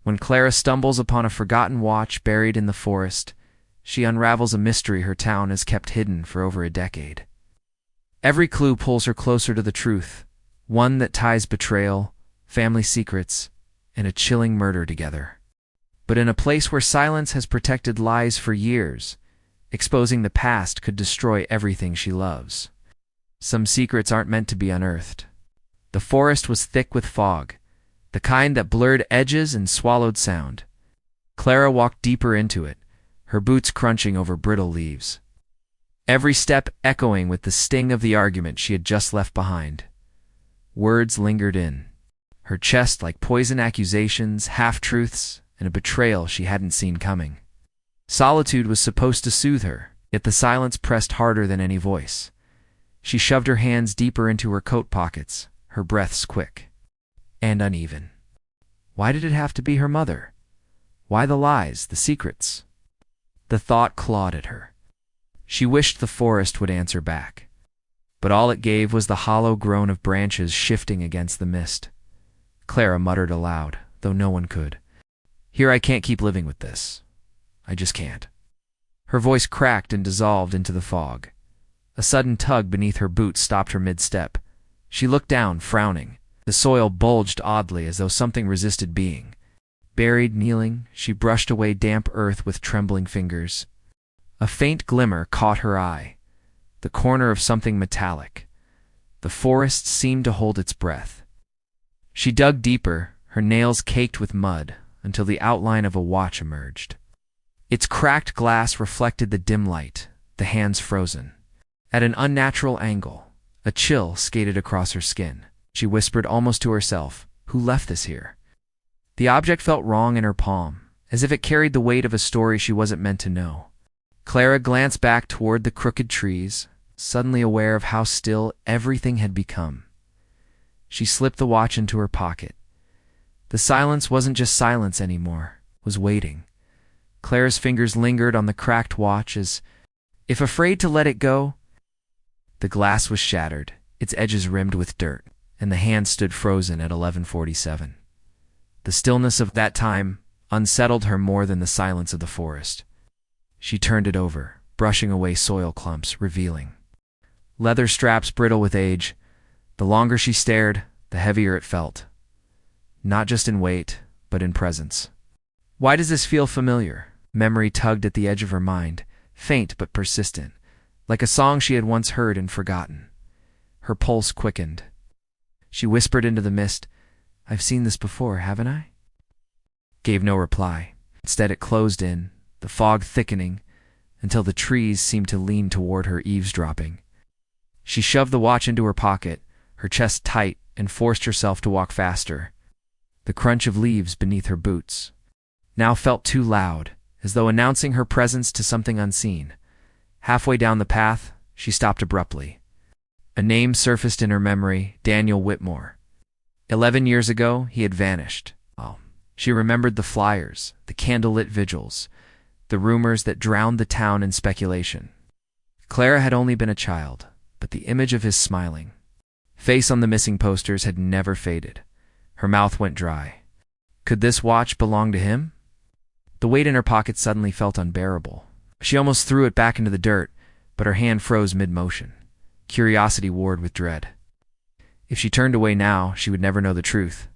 When Clara stumbles upon a forgotten watch buried in the forest, she unravels a mystery her town has kept hidden for over a decade. Every clue pulls her closer to the truth, one that ties betrayal, family secrets, and a chilling murder together. But in a place where silence has protected lies for years, exposing the past could destroy everything she loves. Some secrets aren't meant to be unearthed. The forest was thick with fog, the kind that blurred edges and swallowed sound. Clara walked deeper into it, her boots crunching over brittle leaves, every step echoing with the sting of the argument she had just left behind. Words lingered in her chest like poison accusations, half-truths, and a betrayal she hadn't seen coming. Solitude was supposed to soothe her, yet the silence pressed harder than any voice. She shoved her hands deeper into her coat pockets, her breaths quick and uneven. Why did it have to be her mother? Why the lies, the secrets? The thought clawed at her. She wished the forest would answer back, but all it gave was the hollow groan of branches shifting against the mist. Clara muttered aloud, though no one could. "Here, I can't keep living with this. I just can't." Her voice cracked and dissolved into the fog. A sudden tug beneath her boot stopped her mid-step. She looked down, frowning. The soil bulged oddly as though something resisted being. Buried, kneeling, she brushed away damp earth with trembling fingers. A faint glimmer caught her eye, the corner of something metallic. The forest seemed to hold its breath. She dug deeper, her nails caked with mud, until the outline of a watch emerged. Its cracked glass reflected the dim light, the hands frozen. At an unnatural angle, a chill skated across her skin. She whispered almost to herself, "Who left this here?" The object felt wrong in her palm, as if it carried the weight of a story she wasn't meant to know. Clara glanced back toward the crooked trees, suddenly aware of how still everything had become. She slipped the watch into her pocket. The silence wasn't just silence anymore, it was waiting. Clara's fingers lingered on the cracked watch as if afraid to let it go. The glass was shattered, its edges rimmed with dirt, and the hand stood frozen at 11:47. The stillness of that time unsettled her more than the silence of the forest. She turned it over, brushing away soil clumps, revealing leather straps brittle with age. The longer she stared, the heavier it felt. Not just in weight, but in presence. Why does this feel familiar? Memory tugged at the edge of her mind, faint but persistent, like a song she had once heard and forgotten. Her pulse quickened. She whispered into the mist, "I've seen this before, haven't I?" Gave no reply. Instead it closed in, the fog thickening, until the trees seemed to lean toward her, eavesdropping. She shoved the watch into her pocket, her chest tight, and forced herself to walk faster. The crunch of leaves beneath her boots now felt too loud, as though announcing her presence to something unseen. Halfway down the path, she stopped abruptly. A name surfaced in her memory, Daniel Whitmore. 11 years ago, he had vanished. Oh, she remembered the flyers, the candlelit vigils, the rumors that drowned the town in speculation. Clara had only been a child, but the image of his smiling face on the missing posters had never faded. Her mouth went dry. Could this watch belong to him? The weight in her pocket suddenly felt unbearable. She almost threw it back into the dirt, but her hand froze mid-motion. Curiosity warred with dread. If she turned away now, she would never know the truth.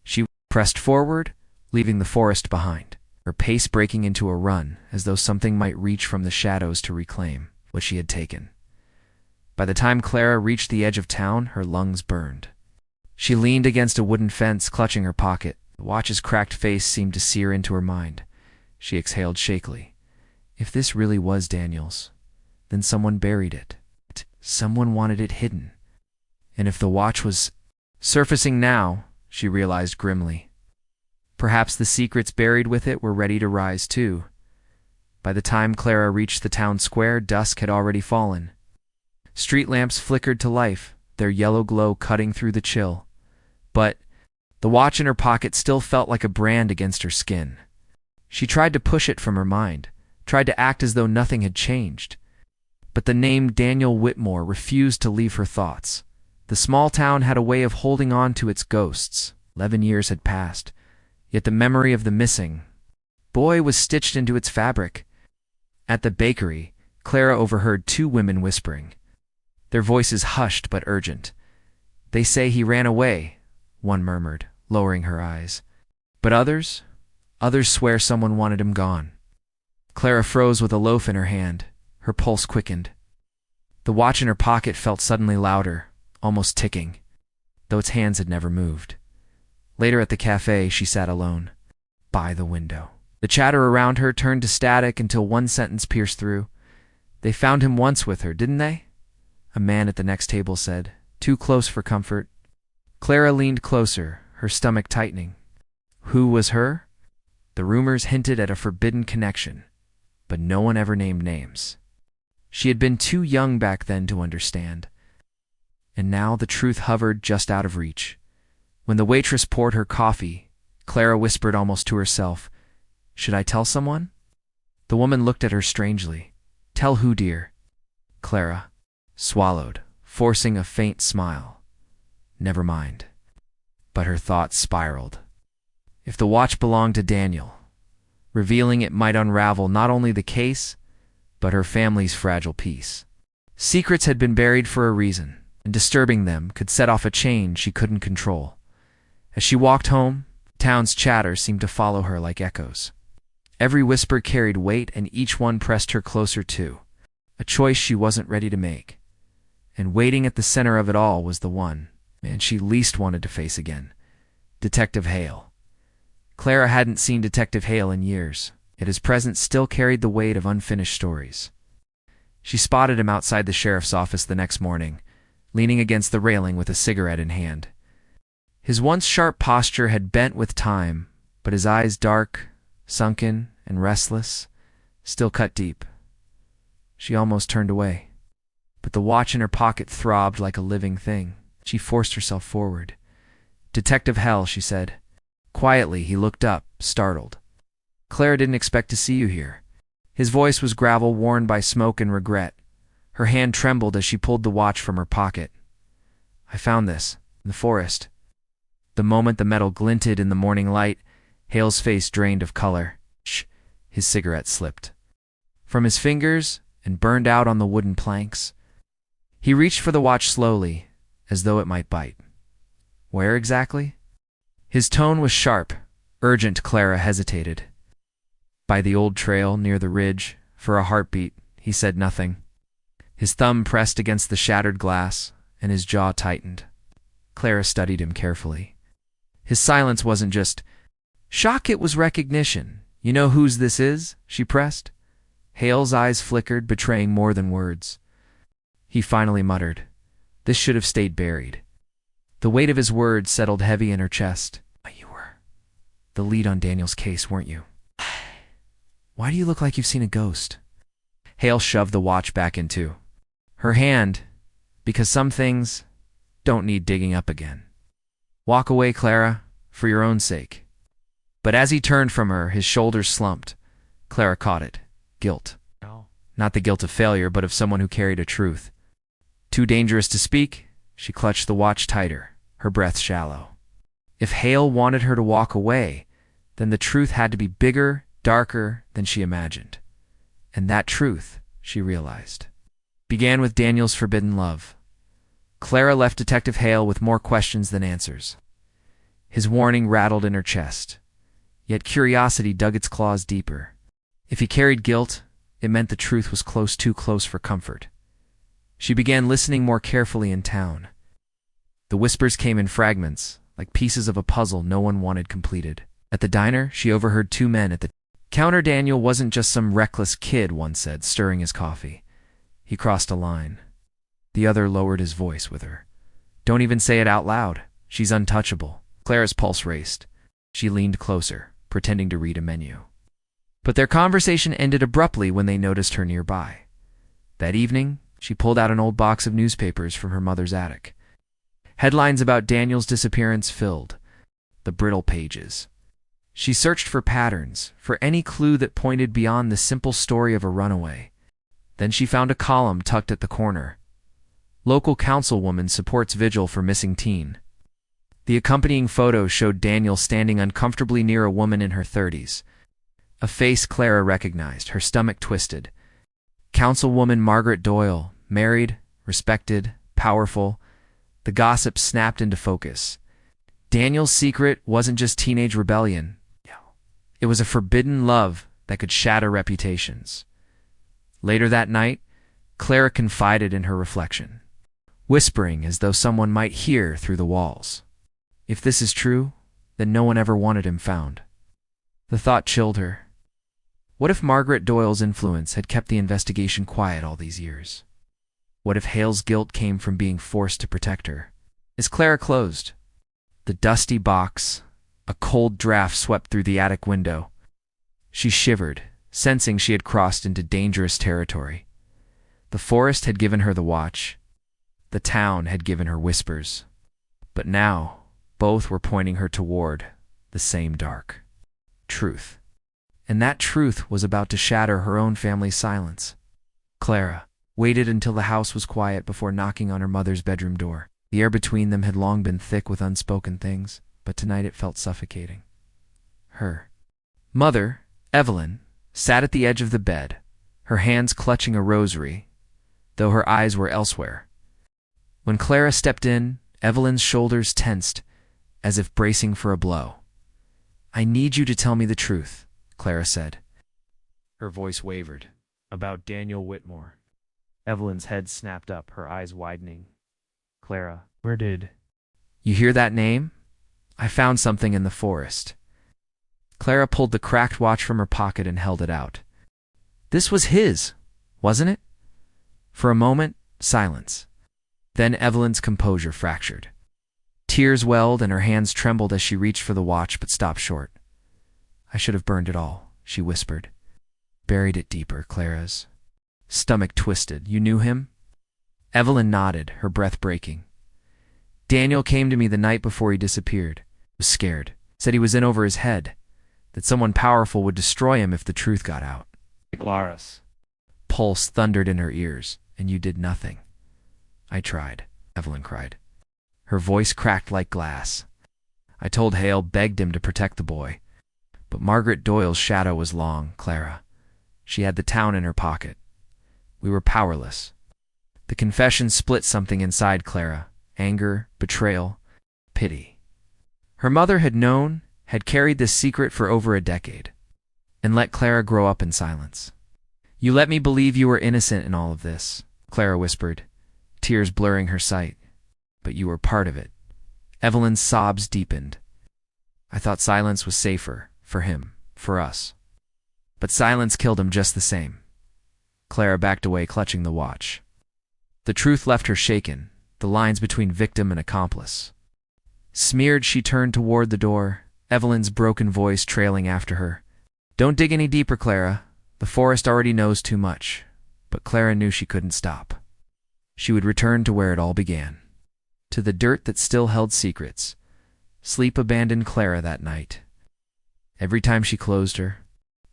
She pressed forward, leaving the forest behind, her pace breaking into a run, as though something might reach from the shadows to reclaim what she had taken. By the time Clara reached the edge of town, her lungs burned. She leaned against a wooden fence, clutching her pocket. The watch's cracked face seemed to sear into her mind. She exhaled shakily. If this really was Daniel's, then someone buried it. Someone wanted it hidden. And if the watch was surfacing now, she realized grimly, perhaps the secrets buried with it were ready to rise too. By the time Clara reached the town square, dusk had already fallen. Street lamps flickered to life, their yellow glow cutting through the chill. But the watch in her pocket still felt like a brand against her skin. She tried to push it from her mind, tried to act as though nothing had changed. But the name Daniel Whitmore refused to leave her thoughts. The small town had a way of holding on to its ghosts. 11 years had passed, yet the memory of the missing boy was stitched into its fabric. At the bakery, Clara overheard two women whispering, their voices hushed but urgent. "They say he ran away," one murmured, lowering her eyes. "But others swear someone wanted him gone." Clara froze with a loaf in her hand. Her pulse quickened. The watch in her pocket felt suddenly louder, almost ticking, though its hands had never moved. Later at the cafe, she sat alone, by the window. The chatter around her turned to static until one sentence pierced through. "They found him once with her, didn't they?" A man at the next table said, too close for comfort. Clara leaned closer, her stomach tightening. Who was her? The rumors hinted at a forbidden connection, but no one ever named names. She had been too young back then to understand. And now the truth hovered just out of reach. When the waitress poured her coffee, Clara whispered almost to herself, "Should I tell someone?" The woman looked at her strangely. "Tell who, dear?" Clara swallowed, forcing a faint smile. Never mind. But her thoughts spiraled. If the watch belonged to Daniel, revealing it might unravel not only the case, but her family's fragile peace. Secrets had been buried for a reason, and disturbing them could set off a chain she couldn't control. As she walked home, town's chatter seemed to follow her like echoes. Every whisper carried weight, and each one pressed her closer to a choice she wasn't ready to make. And waiting at the center of it all was the one man she least wanted to face again, Detective Hale. Clara hadn't seen Detective Hale in years, yet his presence still carried the weight of unfinished stories. She spotted him outside the sheriff's office the next morning, leaning against the railing with a cigarette in hand. His once sharp posture had bent with time, but his eyes, dark, sunken, and restless, still cut deep. She almost turned away, but the watch in her pocket throbbed like a living thing. She forced herself forward. "Detective Hale," she said. Quietly, he looked up, startled. "Clara didn't expect to see you here." His voice was gravel worn by smoke and regret. Her hand trembled as she pulled the watch from her pocket. "I found this in the forest." The moment the metal glinted in the morning light, Hale's face drained of color. Shh! His cigarette slipped from his fingers and burned out on the wooden planks. He reached for the watch slowly, as though it might bite. "Where exactly?" His tone was sharp, urgent. Clara hesitated. "By the old trail near the ridge." For a heartbeat, he said nothing. His thumb pressed against the shattered glass, and his jaw tightened. Clara studied him carefully. His silence wasn't just shock, it was recognition. "You know whose this is?" she pressed. Hale's eyes flickered, betraying more than words. He finally muttered, "This should have stayed buried." The weight of his words settled heavy in her chest. "You were the lead on Daniel's case, weren't you?" "Why do you look like you've seen a ghost?" Hale shoved the watch back into her hand. "Because some things don't need digging up again." "Walk away, Clara, for your own sake." But as he turned from her, his shoulders slumped. Clara caught it. Guilt. Not the guilt of failure, but of someone who carried a truth. Too dangerous to speak, she clutched the watch tighter, her breath shallow. If Hale wanted her to walk away, then the truth had to be bigger, darker than she imagined. And that truth, she realized, began with Daniel's forbidden love. Clara left Detective Hale with more questions than answers. His warning rattled in her chest, yet curiosity dug its claws deeper. If he carried guilt, it meant the truth was too close for comfort. She began listening more carefully in town. The whispers came in fragments, like pieces of a puzzle no one wanted completed. At the diner, she overheard two men at the counter. "Daniel wasn't just some reckless kid," one said, stirring his coffee. "He crossed a line." The other lowered his voice with her. "Don't even say it out loud. She's untouchable." Clara's pulse raced. She leaned closer, pretending to read a menu. But their conversation ended abruptly when they noticed her nearby. That evening, she pulled out an old box of newspapers from her mother's attic. Headlines about Daniel's disappearance filled the brittle pages. She searched for patterns, for any clue that pointed beyond the simple story of a runaway. Then she found a column tucked at the corner. "Local councilwoman supports vigil for missing teen." The accompanying photo showed Daniel standing uncomfortably near a woman in her 30s. A face Clara recognized, her stomach twisted. Councilwoman Margaret Doyle, married, respected, powerful. The gossip snapped into focus. Daniel's secret wasn't just teenage rebellion. It was a forbidden love that could shatter reputations. Later that night, Clara confided in her reflection, whispering as though someone might hear through the walls. If this is true, then no one ever wanted him found. The thought chilled her. What if Margaret Doyle's influence had kept the investigation quiet all these years? What if Hale's guilt came from being forced to protect her? As Clara closed the dusty box, a cold draft swept through the attic window. She shivered, sensing she had crossed into dangerous territory. The forest had given her the watch. The town had given her whispers. But now, both were pointing her toward the same dark truth. And that truth was about to shatter her own family's silence. Clara waited until the house was quiet before knocking on her mother's bedroom door. The air between them had long been thick with unspoken things, but tonight it felt suffocating. Her mother, Evelyn, sat at the edge of the bed, her hands clutching a rosary, though her eyes were elsewhere. When Clara stepped in, Evelyn's shoulders tensed, as if bracing for a blow. "I need you to tell me the truth," Clara said. Her voice wavered. "About Daniel Whitmore." Evelyn's head snapped up, her eyes widening. "Clara, where did you hear that name?" "I found something in the forest." Clara pulled the cracked watch from her pocket and held it out. This was his, wasn't it? For a moment, silence. Then Evelyn's composure fractured. Tears welled and her hands trembled as she reached for the watch but stopped short. "I should have burned it all," she whispered. "Buried it deeper." Clara's stomach twisted. "You knew him?" Evelyn nodded, her breath breaking. "Daniel came to me the night before he disappeared. I was scared. Said he was in over his head, that someone powerful would destroy him if the truth got out." Clara's pulse thundered in her ears. "And you did nothing." "I tried," Evelyn cried. Her voice cracked like glass. "I told Hale, begged him to protect the boy. But Margaret Doyle's shadow was long, Clara. She had the town in her pocket. We were powerless." The confession split something inside Clara. Anger, betrayal, pity. Her mother had known, had carried this secret for over a decade, and let Clara grow up in silence. "You let me believe you were innocent in all of this," Clara whispered, tears blurring her sight. "But you were part of it." Evelyn's sobs deepened. "I thought silence was safer, for him, for us. But silence killed him just the same." Clara backed away, clutching the watch. The truth left her shaken, the lines between victim and accomplice. Smeared, she turned toward the door, Evelyn's broken voice trailing after her. "Don't dig any deeper, Clara. The forest already knows too much." But Clara knew she couldn't stop. She would return to where it all began. To the dirt that still held secrets. Sleep abandoned Clara that night. Every time she closed her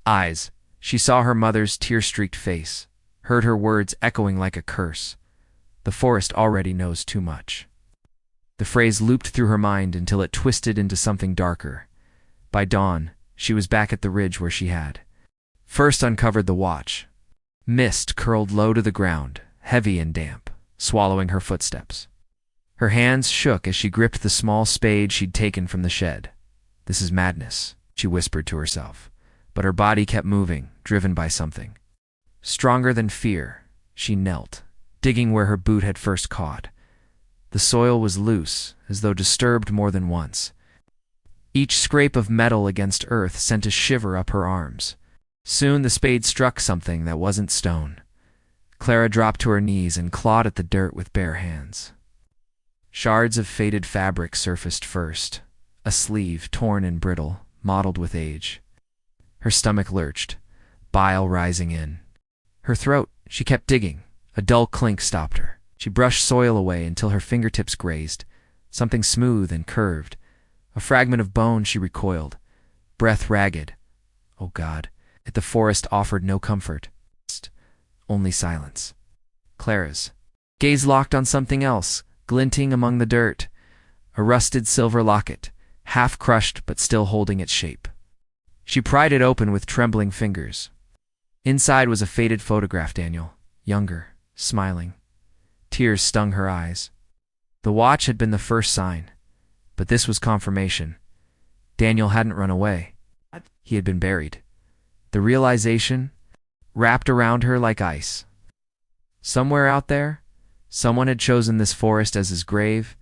eyes, she saw her mother's tear-streaked face, heard her words echoing like a curse. "The forest already knows too much." The phrase looped through her mind until it twisted into something darker. By dawn, she was back at the ridge where she had first uncovered the watch. Mist curled low to the ground, heavy and damp, swallowing her footsteps. Her hands shook as she gripped the small spade she'd taken from the shed. "This is madness," she whispered to herself, but her body kept moving, driven by something stronger than fear. She knelt, digging where her boot had first caught. The soil was loose, as though disturbed more than once. Each scrape of metal against earth sent a shiver up her arms. Soon the spade struck something that wasn't stone. Clara dropped to her knees and clawed at the dirt with bare hands. Shards of faded fabric surfaced first, a sleeve torn and brittle, mottled with age. Her stomach lurched, bile rising in her throat. She kept digging. A dull clink stopped her. She brushed soil away until her fingertips grazed something smooth and curved. A fragment of bone. She recoiled, breath ragged. Oh God, yet the forest offered no comfort, only silence. Clara's gaze locked on something else, glinting among the dirt. a rusted silver locket, half crushed but still holding its shape. She pried it open with trembling fingers. Inside was a faded photograph, Daniel, younger, smiling. Tears stung her eyes. The watch had been the first sign, but this was confirmation. Daniel hadn't run away. He had been buried. The realization wrapped around her like ice. Somewhere out there, someone had chosen this forest as his grave,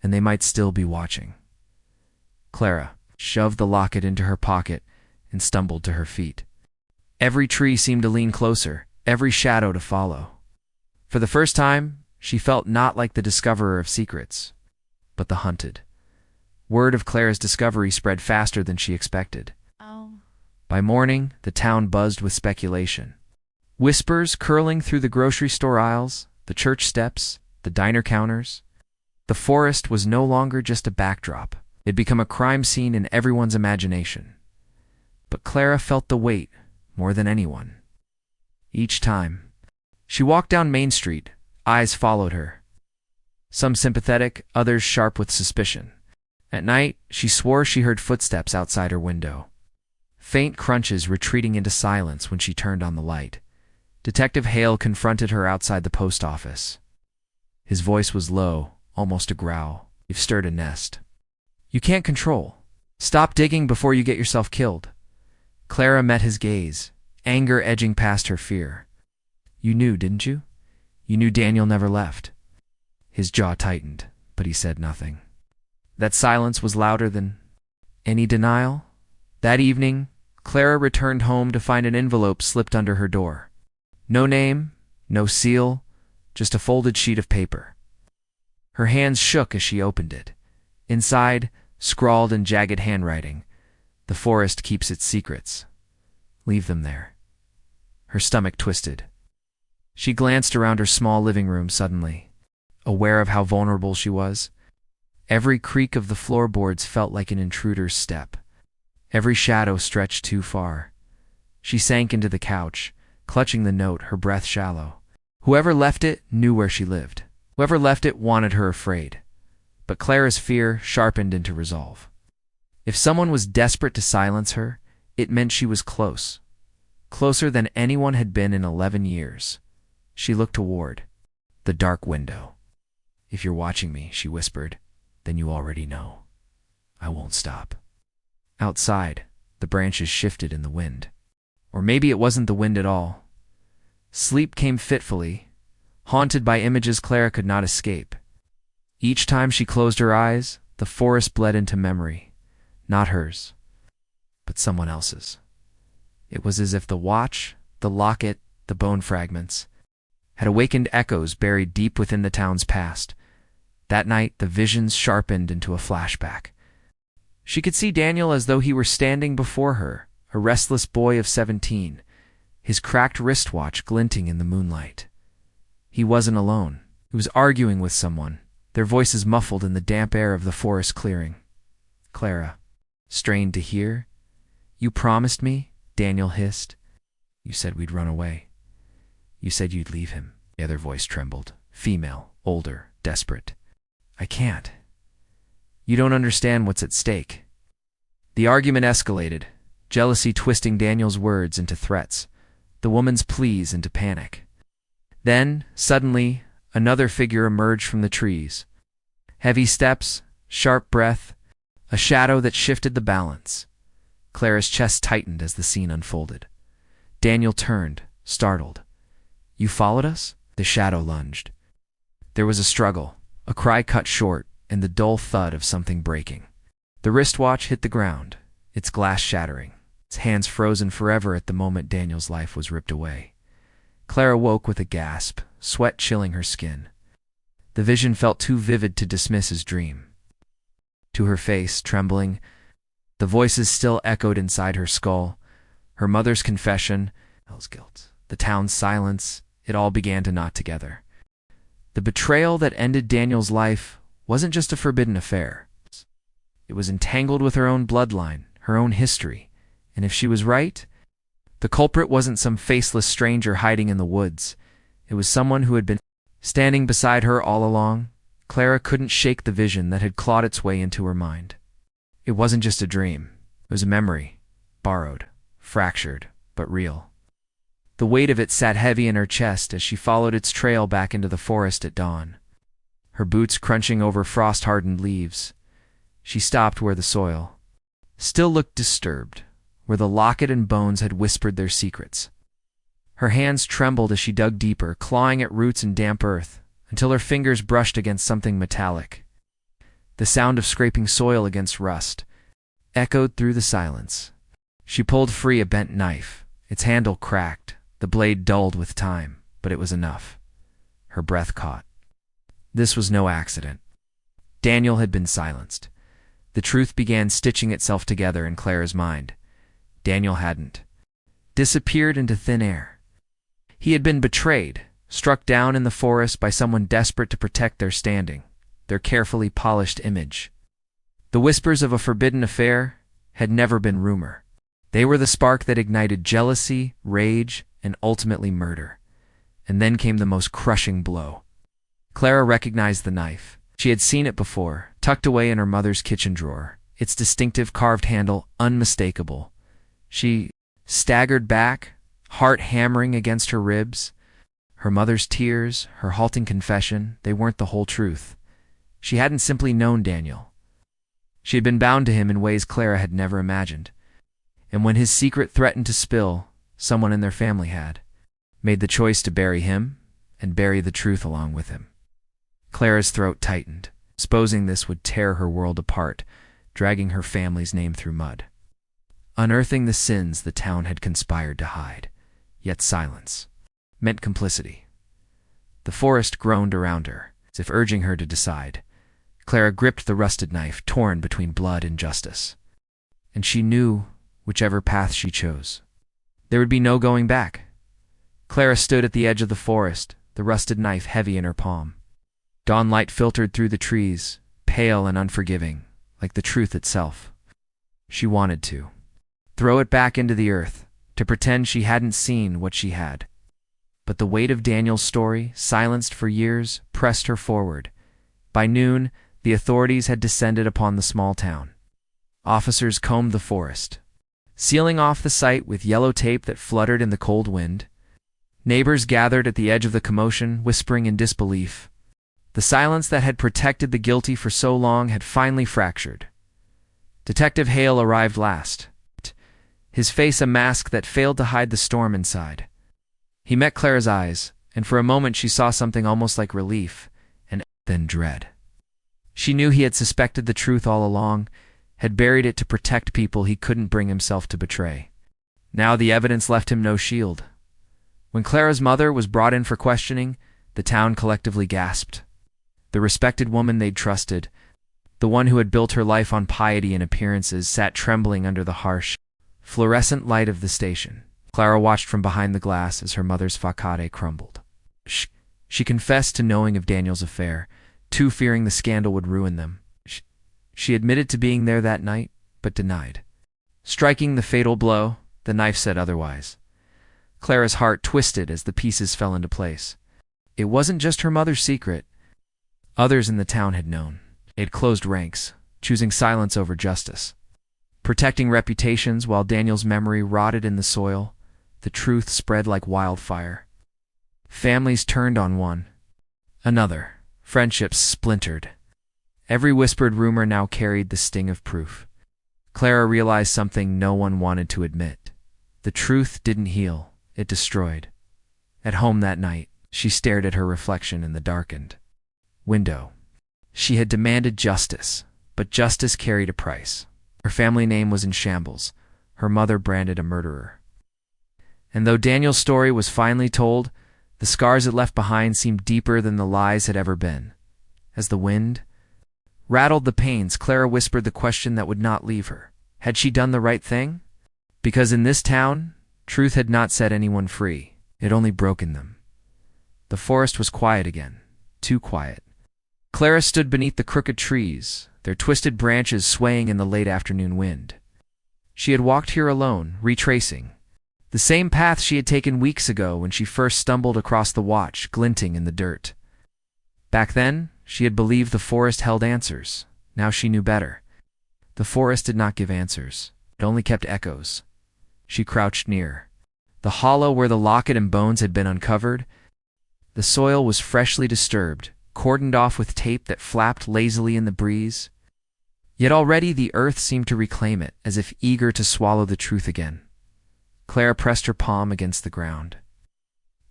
and they might still be watching. Clara shoved the locket into her pocket and stumbled to her feet. Every tree seemed to lean closer, every shadow to follow. For the first time, she felt not like the discoverer of secrets, but the hunted. Word of Clara's discovery spread faster than she expected. By morning, the town buzzed with speculation. Whispers curling through the grocery store aisles, the church steps, the diner counters. The forest was no longer just a backdrop. It had become a crime scene in everyone's imagination. But Clara felt the weight more than anyone. Each time she walked down Main Street, eyes followed her. Some sympathetic, others sharp with suspicion. At night, she swore she heard footsteps outside her window. Faint crunches retreating into silence when she turned on the light. Detective Hale confronted her outside the post office. His voice was low, almost a growl. "You've stirred a nest. You can't control. Stop digging before you get yourself killed." Clara met his gaze, anger edging past her fear. "You knew, didn't you? You knew Daniel never left." His jaw tightened, but he said nothing. That silence was louder than any denial. That evening, Clara returned home to find an envelope slipped under her door. No name, no seal, just a folded sheet of paper. Her hands shook as she opened it. Inside, scrawled in jagged handwriting, "The forest keeps its secrets. Leave them there." Her stomach twisted. She glanced around her small living room suddenly, aware of how vulnerable she was. Every creak of the floorboards felt like an intruder's step. Every shadow stretched too far. She sank into the couch, clutching the note, her breath shallow. Whoever left it knew where she lived. Whoever left it wanted her afraid. But Clara's fear sharpened into resolve. If someone was desperate to silence her, it meant she was close. Closer than anyone had been in 11 years. She looked toward the dark window. "If you're watching me," she whispered, "then you already know. I won't stop." Outside, the branches shifted in the wind. Or maybe it wasn't the wind at all. Sleep came fitfully, haunted by images Clara could not escape. Each time she closed her eyes, the forest bled into memory. Not hers, but someone else's. It was as if the watch, the locket, the bone fragments had awakened echoes buried deep within the town's past. That night, the visions sharpened into a flashback. She could see Daniel as though he were standing before her, a restless boy of 17, his cracked wristwatch glinting in the moonlight. He wasn't alone. He was arguing with someone, their voices muffled in the damp air of the forest clearing. Clara strained to hear. "You promised me," Daniel hissed. "You said we'd run away. You said you'd leave him." The other voice trembled, female, older, desperate. "I can't. You don't understand what's at stake." The argument escalated, jealousy twisting Daniel's words into threats, the woman's pleas into panic. Then, suddenly, another figure emerged from the trees. Heavy steps, sharp breath, a shadow that shifted the balance. Clara's chest tightened as the scene unfolded. Daniel turned, startled. "You followed us?" The shadow lunged. There was a struggle, a cry cut short, and the dull thud of something breaking. The wristwatch hit the ground, its glass shattering, its hands frozen forever at the moment Daniel's life was ripped away. Clara woke with a gasp, sweat chilling her skin. The vision felt too vivid to dismiss as dream. To her face, trembling, the voices still echoed inside her skull. Her mother's confession, Elle's guilt, the town's silence, it all began to knot together. The betrayal that ended Daniel's life wasn't just a forbidden affair. It was entangled with her own bloodline, her own history, and if she was right, the culprit wasn't some faceless stranger hiding in the woods. It was someone who had been standing beside her all along, Clara couldn't shake the vision that had clawed its way into her mind. It wasn't just a dream. It was a memory, borrowed, fractured, but real. The weight of it sat heavy in her chest as she followed its trail back into the forest at dawn. Her boots crunching over frost-hardened leaves. She stopped where the soil still looked disturbed, where the locket and bones had whispered their secrets. Her hands trembled as she dug deeper, clawing at roots and damp earth, until her fingers brushed against something metallic. The sound of scraping soil against rust echoed through the silence. She pulled free a bent knife. Its handle cracked, the blade dulled with time, but it was enough. Her breath caught. This was no accident. Daniel had been silenced. The truth began stitching itself together in Clara's mind. Daniel hadn't disappeared into thin air. He had been betrayed, struck down in the forest by someone desperate to protect their standing, their carefully polished image. The whispers of a forbidden affair had never been rumor. They were the spark that ignited jealousy, rage, and ultimately murder. And then came the most crushing blow. Clara recognized the knife. She had seen it before, tucked away in her mother's kitchen drawer, its distinctive carved handle unmistakable. She staggered back, heart hammering against her ribs. Her mother's tears, her halting confession, they weren't the whole truth. She hadn't simply known Daniel. She had been bound to him in ways Clara had never imagined. And when his secret threatened to spill, someone in their family had made the choice to bury him and bury the truth along with him. Clara's throat tightened. Exposing this would tear her world apart, dragging her family's name through mud. Unearthing the sins the town had conspired to hide. Yet silence meant complicity. The forest groaned around her, as if urging her to decide. Clara gripped the rusted knife, torn between blood and justice. And she knew, whichever path she chose, there would be no going back. Clara stood at the edge of the forest, the rusted knife heavy in her palm. Dawn light filtered through the trees, pale and unforgiving, like the truth itself. She wanted to throw it back into the earth, to pretend she hadn't seen what she had. But the weight of Daniel's story, silenced for years, pressed her forward. By noon, the authorities had descended upon the small town. Officers combed the forest, sealing off the site with yellow tape that fluttered in the cold wind. Neighbors gathered at the edge of the commotion, whispering in disbelief. The silence that had protected the guilty for so long had finally fractured. Detective Hale arrived last, his face a mask that failed to hide the storm inside. He met Clara's eyes, and for a moment she saw something almost like relief, and then dread. She knew he had suspected the truth all along, had buried it to protect people he couldn't bring himself to betray. Now the evidence left him no shield. When Clara's mother was brought in for questioning, the town collectively gasped. The respected woman they'd trusted, the one who had built her life on piety and appearances, sat trembling under the harsh, fluorescent light of the station. Clara watched from behind the glass as her mother's facade crumbled. She confessed to knowing of Daniel's affair, too fearing the scandal would ruin them. She admitted to being there that night, but denied. Striking the fatal blow, the knife said otherwise. Clara's heart twisted as the pieces fell into place. It wasn't just her mother's secret. Others in the town had known. They had closed ranks, choosing silence over justice. Protecting reputations while Daniel's memory rotted in the soil, the truth spread like wildfire. Families turned on one another. Friendships splintered. Every whispered rumor now carried the sting of proof. Clara realized something no one wanted to admit. The truth didn't heal, it destroyed. At home that night, she stared at her reflection in the darkened window. She had demanded justice, but justice carried a price. Her family name was in shambles, her mother branded a murderer. And though Daniel's story was finally told, the scars it left behind seemed deeper than the lies had ever been. As the wind rattled the panes, Clara whispered the question that would not leave her. Had she done the right thing? Because in this town, truth had not set anyone free. It had only broken them. The forest was quiet again, too quiet. Clara stood beneath the crooked trees, their twisted branches swaying in the late afternoon wind. She had walked here alone, retracing the same path she had taken weeks ago when she first stumbled across the watch, glinting in the dirt. Back then, She had believed the forest held answers. Now she knew better. The forest did not give answers. It only kept echoes. She crouched near. The hollow where the locket and bones had been uncovered. The soil was freshly disturbed, cordoned off with tape that flapped lazily in the breeze. Yet already the earth seemed to reclaim it, as if eager to swallow the truth again. Clara pressed her palm against the ground.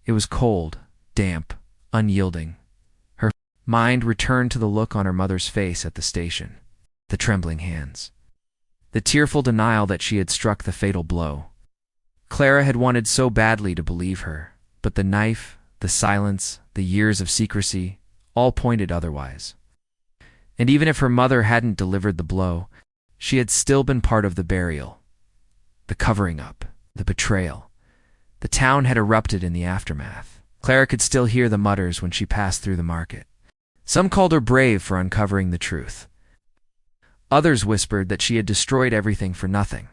It was cold, damp, unyielding. Her mind returned to the look on her mother's face at the station, the trembling hands, the tearful denial that she had struck the fatal blow. Clara had wanted so badly to believe her, but the knife, the silence, the years of secrecy, all pointed otherwise. And even if her mother hadn't delivered the blow, she had still been part of the burial, the covering up, the betrayal. The town had erupted in the aftermath. Clara could still hear the mutters when she passed through the market. Some called her brave for uncovering the truth. Others whispered that she had destroyed everything for nothing.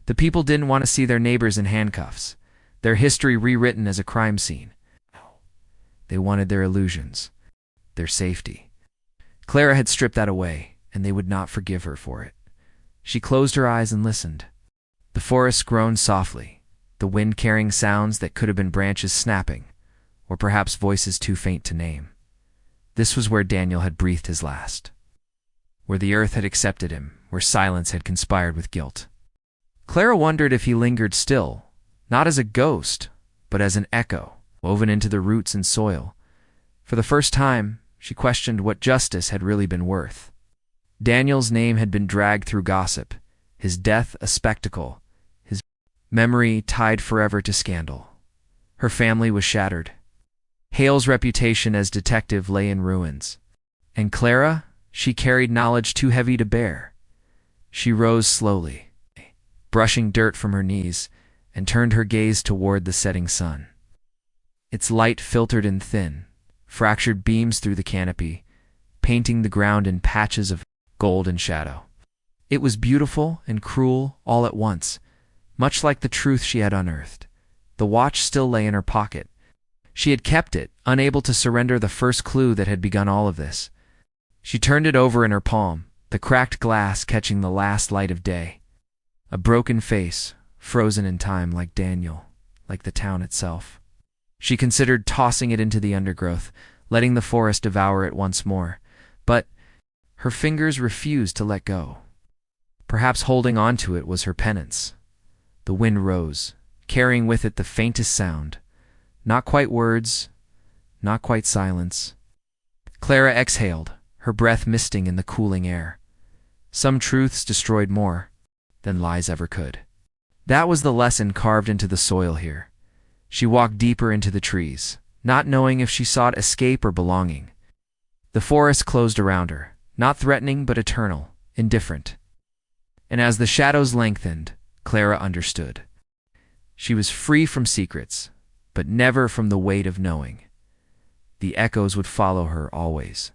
The people didn't want to see their neighbors in handcuffs, their history rewritten as a crime scene. They wanted their illusions, their safety. Clara had stripped that away, and they would not forgive her for it. She closed her eyes and listened. The forest groaned softly, the wind carrying sounds that could have been branches snapping, or perhaps voices too faint to name. This was where Daniel had breathed his last, where the earth had accepted him, where silence had conspired with guilt. Clara wondered if he lingered still, not as a ghost, but as an echo, woven into the roots and soil. For the first time, she questioned what justice had really been worth. Daniel's name had been dragged through gossip, his death a spectacle, his memory tied forever to scandal. Her family was shattered. Hale's reputation as detective lay in ruins. And Clara, she carried knowledge too heavy to bear. She rose slowly, brushing dirt from her knees, and turned her gaze toward the setting sun. Its light filtered in thin, fractured beams through the canopy, painting the ground in patches of gold and shadow. It was beautiful and cruel all at once, much like the truth she had unearthed. The watch still lay in her pocket. She had kept it, unable to surrender the first clue that had begun all of this. She turned it over in her palm, the cracked glass catching the last light of day. A broken face, frozen in time like Daniel, like the town itself. She considered tossing it into the undergrowth, letting the forest devour it once more, but her fingers refused to let go. Perhaps holding on to it was her penance. The wind rose, carrying with it the faintest sound. Not quite words, not quite silence. Clara exhaled, her breath misting in the cooling air. Some truths destroyed more than lies ever could. That was the lesson carved into the soil here. She walked deeper into the trees, not knowing if she sought escape or belonging. The forest closed around her, not threatening but eternal, indifferent. And as the shadows lengthened, Clara understood. She was free from secrets, but never from the weight of knowing. The echoes would follow her always.